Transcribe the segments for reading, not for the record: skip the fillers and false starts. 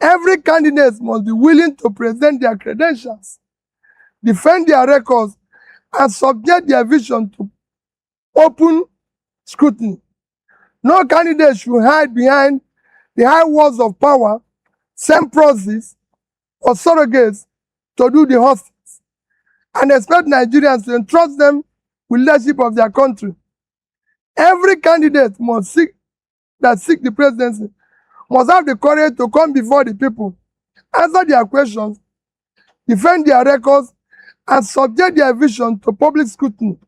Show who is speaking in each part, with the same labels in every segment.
Speaker 1: Every candidate must be willing to present their credentials, defend their records, and subject their vision to open scrutiny. No candidate should hide behind the high walls of power, send proxies or surrogates to do the hostings, and expect Nigerians to entrust them with leadership of their country. Every candidate must seek the presidency must have the courage to come before the people, answer their questions, defend their records, and subject their vision to public scrutiny.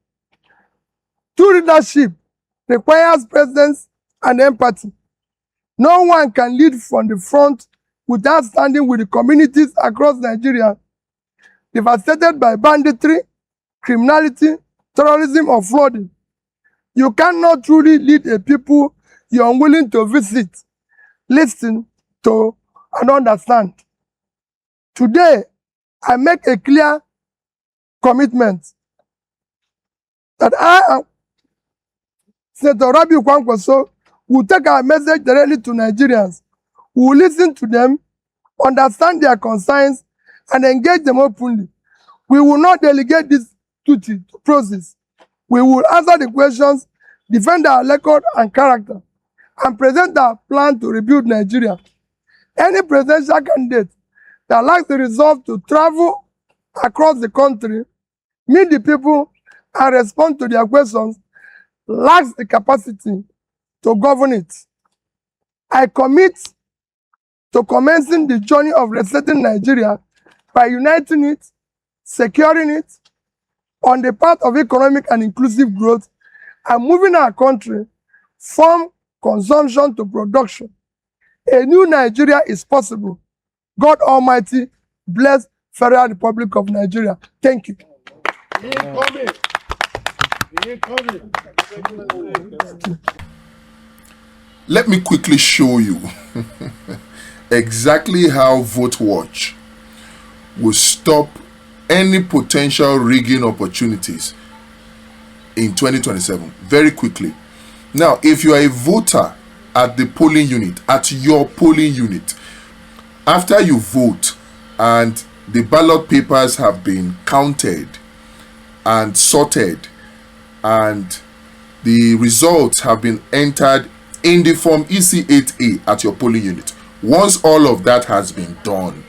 Speaker 1: True leadership requires presence and empathy. No one can lead from the front without standing with the communities across Nigeria devastated by banditry, criminality, terrorism, or flooding. You cannot truly lead a people you are unwilling to visit, listen to, and understand. Today, I make a clear commitment that I and Senator Rabiu Kwankwaso will take our message directly to Nigerians. We will listen to them, understand their concerns, and engage them openly. We will not delegate this duty to process. We will answer the questions, defend our record and character, and present our plan to rebuild Nigeria. Any presidential candidate that lacks the resolve to travel across the country, meet the people, and respond to their questions lacks the capacity to govern it. I commit to commencing the journey of resetting Nigeria by uniting it, securing it on the path of economic and inclusive growth, and moving our country from consumption to production. A new Nigeria is possible. God Almighty bless Federal Republic of Nigeria. Thank you.
Speaker 2: Let me quickly show you exactly how Vote Watch will stop any potential rigging opportunities in 2027 very quickly. Now, if you are a voter at the polling unit, at your polling unit, after you vote and the ballot papers have been counted and sorted and the results have been entered in the form EC8A at your polling unit, once all of that has been done,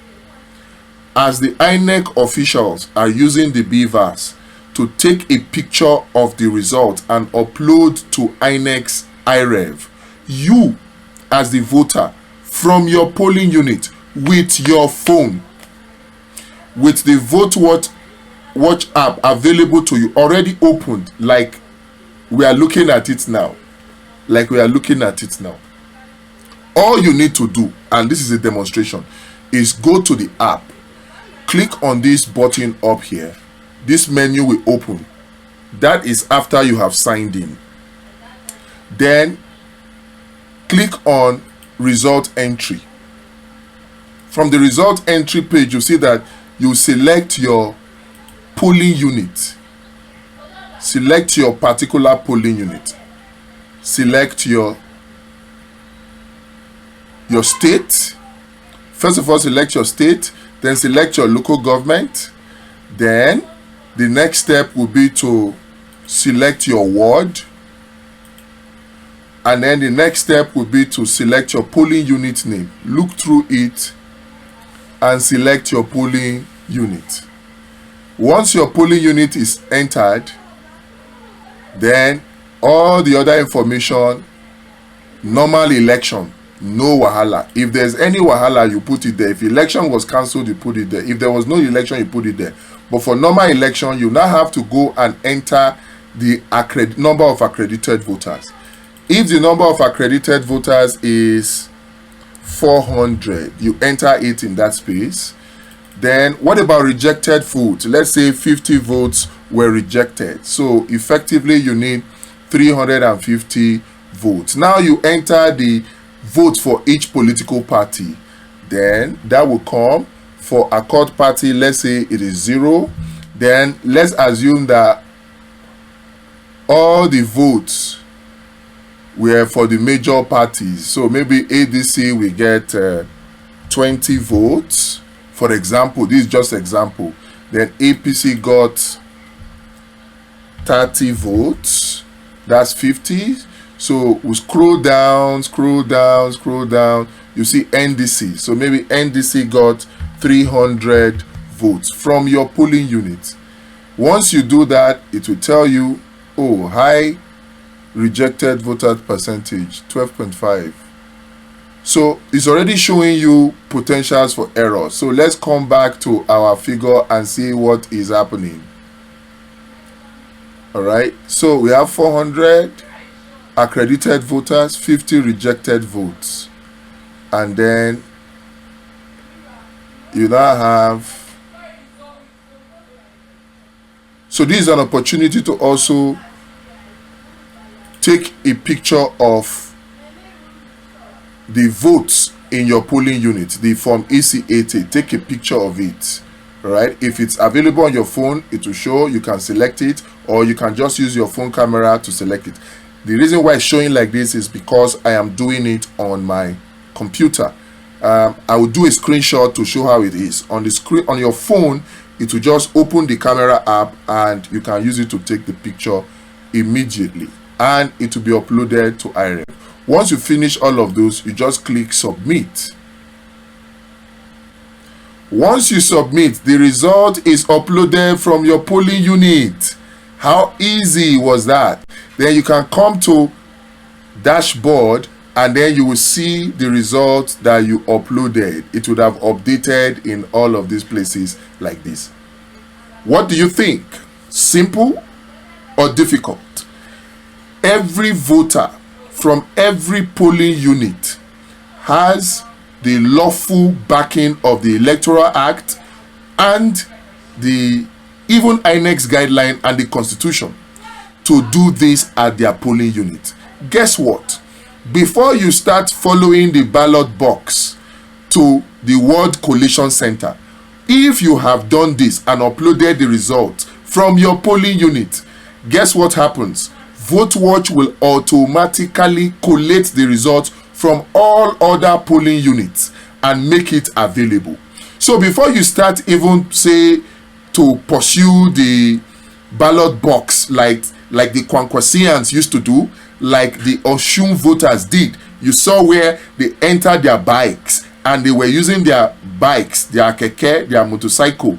Speaker 2: as the INEC officials are using the BVAS to take a picture of the result and upload to INEC's iRev, you as the voter from your polling unit with your phone, with the Vote Watch app available to you, already opened, like we are looking at it now, all you need to do, and this is a demonstration, is go to the app, click on this button up here. This menu will open. That is after you have signed in. Then click on result entry. From the result entry page, you see that you select your polling unit. Select your particular polling unit. Select your state. First of all, select your state, then select your local government. Then the next step will be to select your ward, and then the next step will be to select your polling unit name. Look through it and select your polling unit. Once your polling unit is entered, then all the other information, normal election, no wahala. If there's any wahala, you put it there. If election was cancelled, you put it there. If there was no election, you put it there. But for normal election, you now have to go and enter the number of accredited voters. If the number of accredited voters is 400, you enter it in that space. Then what about rejected votes? Let's say 50 votes were rejected. So effectively, you need 350 votes. Now you enter the votes for each political party. Then that will come for Accord Party. Let's say it is 0. Then let's assume that all the votes were for the major parties. So maybe ADC will get 20 votes, for example, this is just example, then APC got 30 votes, that's 50. So we scroll down, you see NDC. So maybe NDC got 300 votes from your polling unit. Once you do that, it will tell you, oh, high rejected voter percentage, 12.5. So it's already showing you potentials for error. So let's come back to our figure and see what is happening. All right, so we have 400 accredited voters, 50 rejected votes, and then you now have, so this is an opportunity to also take a picture of the votes in your polling unit, the form EC80. Take a picture of it. Right, if it's available on your phone, it will show. You can select it, or you can just use your phone camera to select it. The reason why it's showing like this is because I am doing it on my computer. I will do a screenshot to show how it is on the screen. On your phone, it will just open the camera app and you can use it to take the picture immediately, and it will be uploaded to IREV. Once you finish all of those, you just click submit. Once you submit, the result is uploaded from your polling unit. How easy was that? Then you can come to dashboard and then you will see the results that you uploaded. It would have updated in all of these places like this. What do you think? Simple or difficult? Every voter from every polling unit has the lawful backing of the Electoral Act and the even INEX guideline and the Constitution to do this at their polling unit. Guess what? Before you start following the ballot box to the World Collation Center, if you have done this and uploaded the results from your polling unit, guess what happens? VoteWatch will automatically collate the results from all other polling units and make it available. So before you start even say to pursue the ballot box like the Kwankwasians used to do, like the Oshun voters did, you saw where they entered their bikes and they were using their bikes, their keke, their motorcycle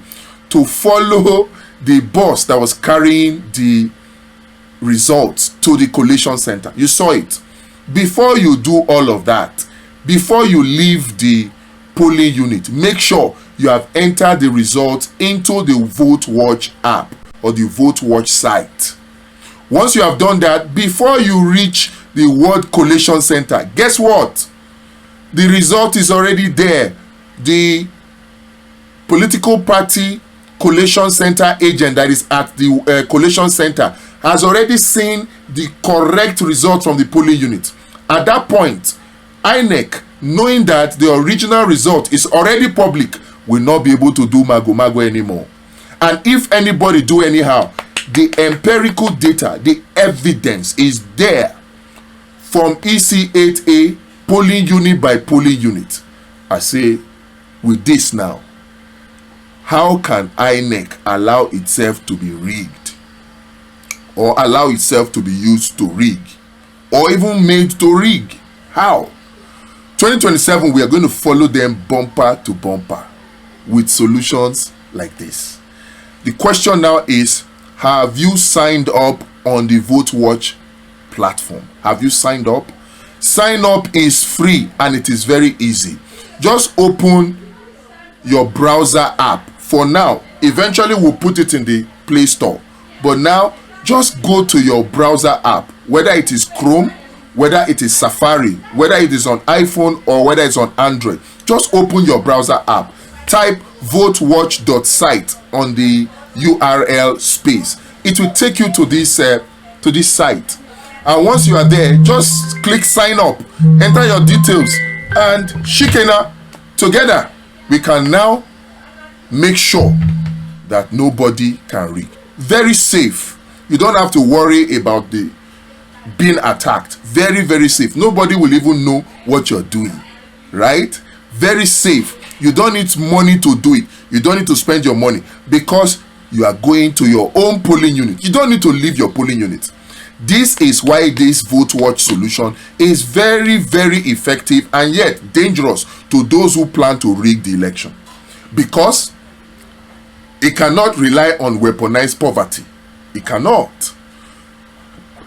Speaker 2: to follow the bus that was carrying the results to the collation center. You saw it. Before you do all of that, before you leave the polling unit, make sure you have entered the results into the VoteWatch app or the VoteWatch site. Once you have done that, before you reach the World Collation Center, guess what? The result is already there. The political party collation center agent that is at the collation center has already seen the correct result from the polling unit. At that point, INEC, knowing that the original result is already public, will not be able to do mago anymore. And if anybody do anyhow, the empirical data, the evidence is there from EC8A, polling unit by polling unit. I say, with this now, how can INEC allow itself to be rigged, or allow itself to be used to rig, or even made to rig? How? 2027, we are going to follow them bumper to bumper with solutions like this. The question now is, have you signed up on the VoteWatch platform? Have you signed up? Sign up is free and it is very easy. Just open your browser app. For now, eventually we'll put it in the Play Store. But now, just go to your browser app, whether it is Chrome, whether it is Safari, whether it is on iPhone or whether it's on Android. Just open your browser app. Type votewatch.site on the URL space. It will take you to this site. And once you are there, just click sign up, enter your details, and shikena, together we can now make sure that nobody can rig. Very safe. You don't have to worry about the being attacked. Very, very safe. Nobody will even know what you're doing, right? very safe. You don't need money to do it. You don't need to spend your money because you are going to your own polling unit. You don't need to leave your polling unit. This is why this vote watch solution is very, very effective and yet dangerous to those who plan to rig the election, because it cannot rely on weaponized poverty. It cannot.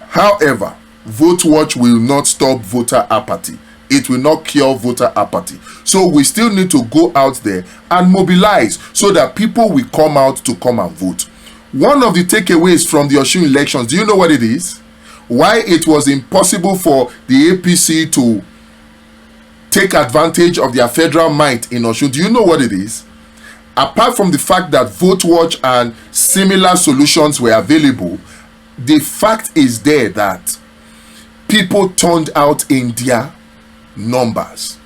Speaker 2: However, vote watch will not stop voter apathy. It will not cure voter apathy. So we still need to go out there and mobilize so that people will come out to come and vote. One of the takeaways from the Osun elections, do you know what it is? Why it was impossible for the APC to take advantage of their federal might in Osun, do you know what it is? Apart from the fact that vote watch and similar solutions were available, the fact is there that people turned out in their numbers.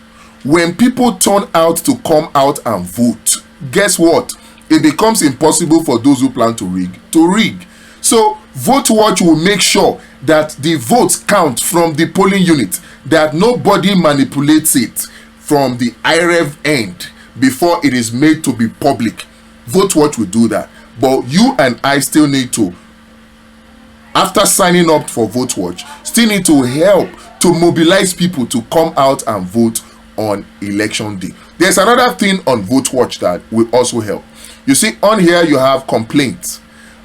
Speaker 2: When people turn out to come out and vote, guess what? It becomes impossible for those who plan to rig. So vote watch will make sure that the votes count from the polling unit, that nobody manipulates it from the IREV end before it is made to be public. Vote watch will do that. But you and I still need to, after signing up for vote watch, still need to help to mobilize people to come out and vote on election day. There's another thing on vote watch that will also help. You see, on here you have complaints.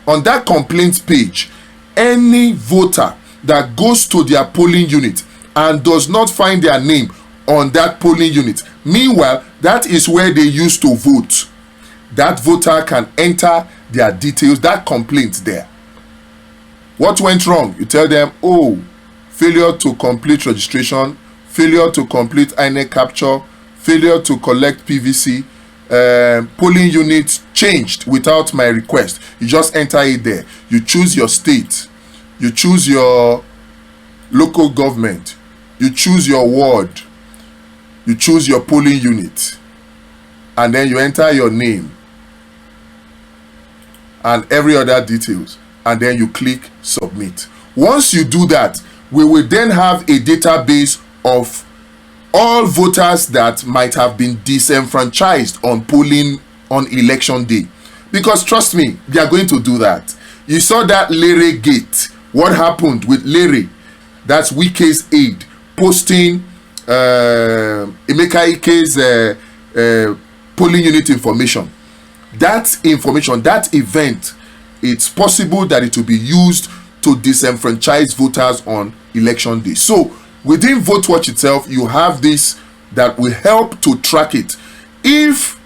Speaker 2: On that complaints page, any voter that goes to their polling unit and does not find their name on that polling unit, meanwhile that is where they used to vote, that voter can enter their details, that complaint there. What went wrong? You tell them, oh, failure to complete registration, failure to complete INEC capture, failure to collect PVC, polling unit changed without my request. You just enter it there. You choose your state, you choose your local government, you choose your ward, you choose your polling unit, and then you enter your name and every other details, and then you click submit. Once you do that, we will then have a database of all voters that might have been disenfranchised on polling on election day. Because trust me, they are going to do that. You saw that Lere gate. What happened with Lere? That's Wike's aide posting Emeka Ike's polling unit information. That information, that event, it's possible that it will be used to disenfranchise voters on election day. So within vote watch itself, you have this that will help to track it. If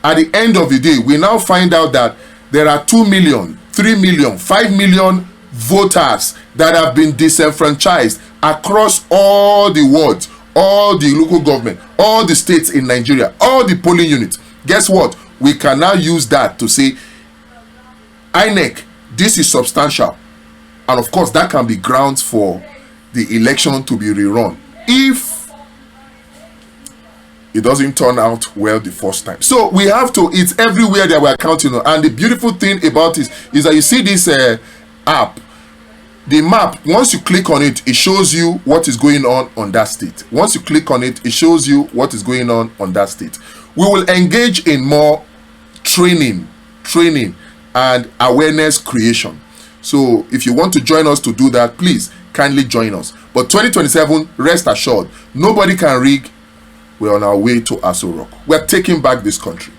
Speaker 2: at the end of the day we now find out that there are 2 million, 3 million, 5 million voters that have been disenfranchised across all the wards, all the local government, all the states in Nigeria, all the polling units, guess what? We can now use that to say, INEC, this is substantial. And of course, that can be grounds for the election to be rerun if it doesn't turn out well the first time. So we have to, it's everywhere that we're counting on. And the beautiful thing about it is that you see this app, the map, once you click on it, it shows you what is going on that state. Once you click on it, it shows you what is going on that state. We will engage in more training and awareness creation. So if you want to join us to do that, please kindly join us. But 2027, rest assured, nobody can rig. We're on our way to Aso Rock. We're taking back this country.